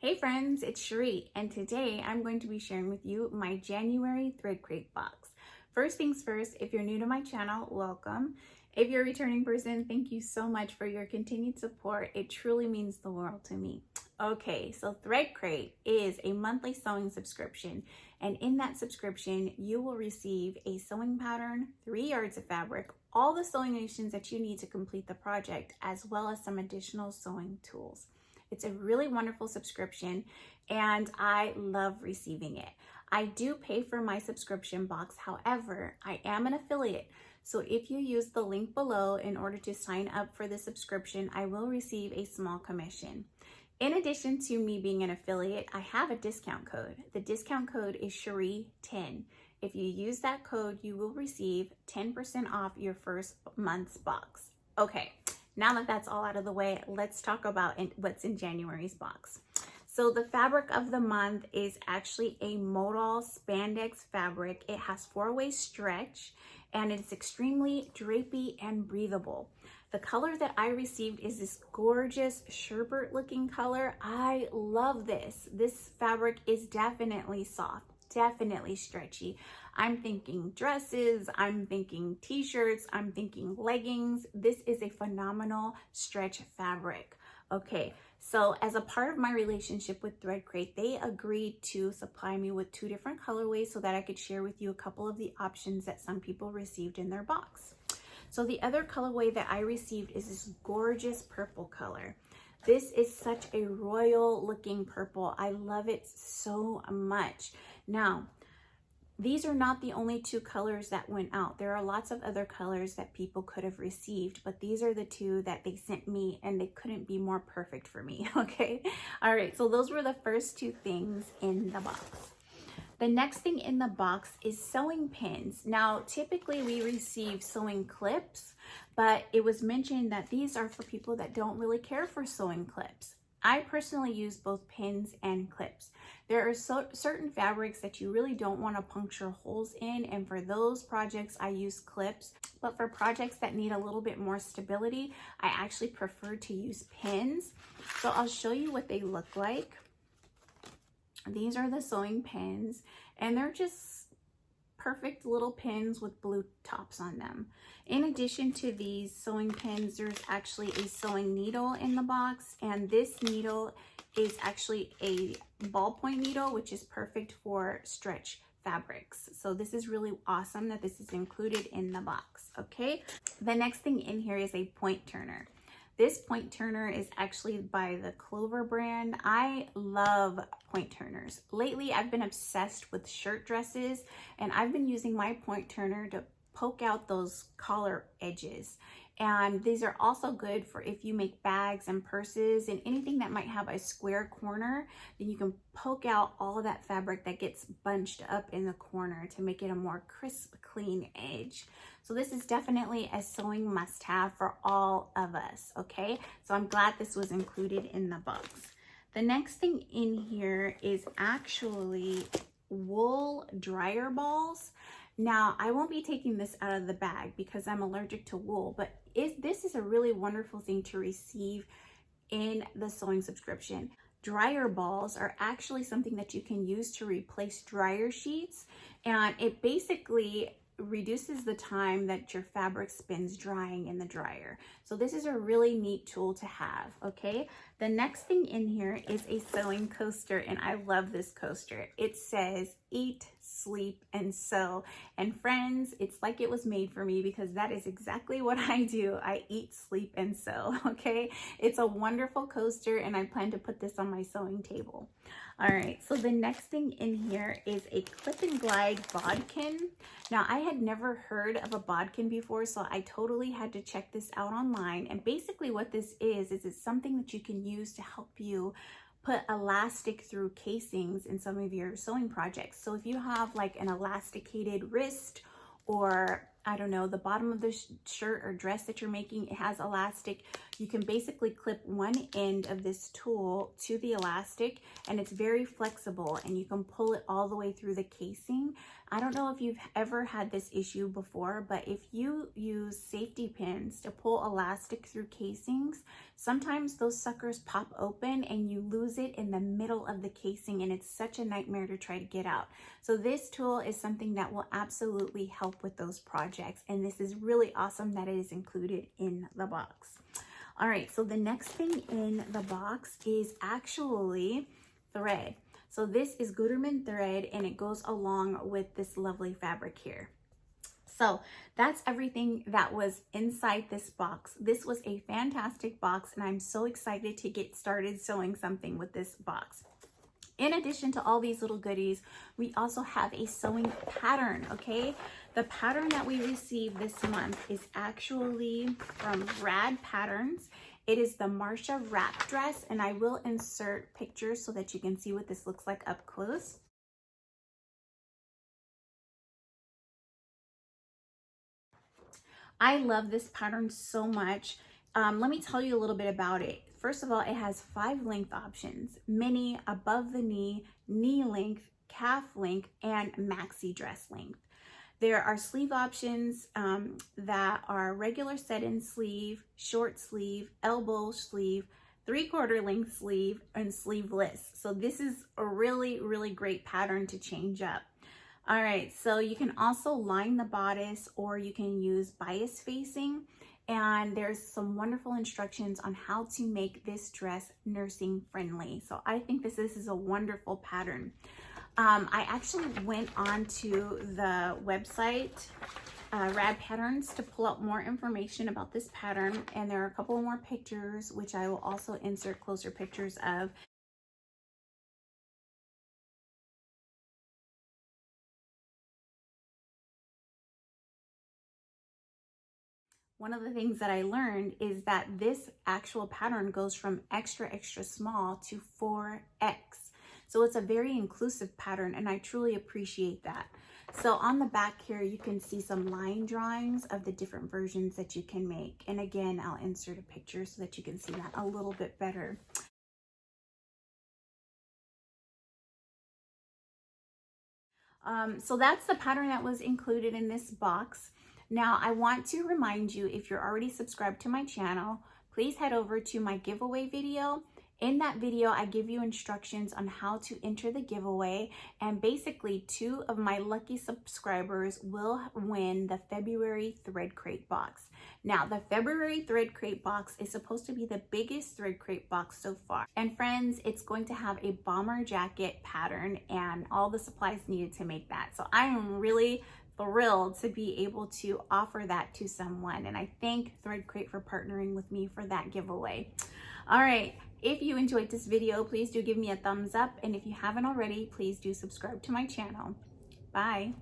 Hey friends, it's Shereé, and today I'm going to be sharing with you my January ThreadCrate box. First things first, if you're new to my channel, welcome. If you're a returning person, thank you so much for your continued support. It truly means the world to me. Okay, so ThreadCrate is a monthly sewing subscription, and in that subscription, you will receive a sewing pattern, 3 yards of fabric, all the sewing stations that you need to complete the project, as well as some additional sewing tools. It's a really wonderful subscription and I love receiving it. I do pay for my subscription box. However, I am an affiliate. So if you use the link below in order to sign up for the subscription, I will receive a small commission. In addition to me being an affiliate, I have a discount code. The discount code is Shereé10. If you use that code, you will receive 10% off your first month's box. Okay. Now that that's all out of the way, let's talk about what's in January's box. So the fabric of the month is actually a modal spandex fabric. It has 4-way stretch and it's extremely drapey and breathable. The color that I received is this gorgeous sherbet looking color. I love this. This fabric is definitely soft, definitely stretchy. I'm thinking dresses, I'm thinking t-shirts, I'm thinking leggings. This is a phenomenal stretch fabric. Okay, so as a part of my relationship with ThreadCrate, they agreed to supply me with 2 different colorways so that I could share with you a couple of the options that some people received in their box. So the other colorway that I received is this gorgeous purple color. This is such a royal looking purple. I love it so much. Now, these are not the only 2 colors that went out. There are lots of other colors that people could have received, but these are the 2 that they sent me and they couldn't be more perfect for me, okay? All right, so those were the first 2 things in the box. The next thing in the box is sewing pins. Now, typically we receive sewing clips, but it was mentioned that these are for people that don't really care for sewing clips. I personally use both pins and clips. There are certain fabrics that you really don't want to puncture holes in, and for those projects I use clips, but for projects that need a little bit more stability, I actually prefer to use pins. So I'll show you what they look like. These are the sewing pins, and they're just perfect little pins with blue tops on them. In addition to these sewing pins, there's actually a sewing needle in the box, and this needle is actually a ballpoint needle, which is perfect for stretch fabrics. So this is really awesome that this is included in the box, okay? The next thing in here is a point turner. This point turner is actually by the Clover brand. I love point turners. Lately, I've been obsessed with shirt dresses, and I've been using my point turner to poke out those collar edges. And these are also good for if you make bags and purses and anything that might have a square corner, then you can poke out all of that fabric that gets bunched up in the corner to make it a more crisp, clean edge. So this is definitely a sewing must-have for all of us, okay? So I'm glad this was included in the box. The next thing in here is actually wool dryer balls. Now, I won't be taking this out of the bag because I'm allergic to wool, but this is a really wonderful thing to receive in the sewing subscription. Dryer balls are actually something that you can use to replace dryer sheets, and it basically reduces the time that your fabric spends drying in the dryer. So this is a really neat tool to have, okay? The next thing in here is a sewing coaster, and I love this coaster. It says eat, sleep, and sew. And friends, it's like it was made for me because that is exactly what I do. I eat, sleep, and sew, okay? It's a wonderful coaster, and I plan to put this on my sewing table. All right, so the next thing in here is a clip and glide bodkin. Now, I had never heard of a bodkin before, so I totally had to check this out online. And basically what this is it's something that you can use to help you put elastic through casings in some of your sewing projects. So if you have like an elasticated wrist, or I don't know, the bottom of the shirt or dress that you're making, it has elastic, you can basically clip one end of this tool to the elastic, and it's very flexible, and you can pull it all the way through the casing. I don't know if you've ever had this issue before, but if you use safety pins to pull elastic through casings, sometimes those suckers pop open and you lose it in the middle of the casing, and it's such a nightmare to try to get out. So this tool is something that will absolutely help with those projects, and this is really awesome that it is included in the box. All right, so the next thing in the box is actually thread. So this is Gutermann thread, and it goes along with this lovely fabric here. So that's everything that was inside this box. This was a fantastic box, and I'm so excited to get started sewing something with this box. In addition to all these little goodies, we also have a sewing pattern, okay? The pattern that we received this month is actually from Rad Patterns. It is the Marsha wrap dress, and I will insert pictures so that you can see what this looks like up close. I love this pattern so much. Let me tell you a little bit about it. First of all, it has 5 length options: mini, above the knee, knee length, calf length, and maxi dress length. There are sleeve options that are regular set-in sleeve, short sleeve, elbow sleeve, 3/4 length sleeve, and sleeveless. So this is a really, really great pattern to change up. All right, so you can also line the bodice, or you can use bias facing, and there's some wonderful instructions on how to make this dress nursing friendly. So I think this is a wonderful pattern. I actually went on to the website, Rad Patterns, to pull out more information about this pattern, and there are a couple more pictures, which I will also insert closer pictures of. One of the things that I learned is that this actual pattern goes from extra, extra small to 4X. So it's a very inclusive pattern, and I truly appreciate that. So on the back here, you can see some line drawings of the different versions that you can make. And again, I'll insert a picture so that you can see that a little bit better. So that's the pattern that was included in this box. Now, I want to remind you, if you're already subscribed to my channel, please head over to my giveaway video. In that video, I give you instructions on how to enter the giveaway, and basically 2 of my lucky subscribers will win the February ThreadCrate box. Now, the February ThreadCrate box is supposed to be the biggest ThreadCrate box so far. And friends, it's going to have a bomber jacket pattern and all the supplies needed to make that. So I am really thrilled to be able to offer that to someone, and I thank ThreadCrate for partnering with me for that giveaway. All right, if you enjoyed this video, please do give me a thumbs up, and if you haven't already, please do subscribe to my channel. Bye.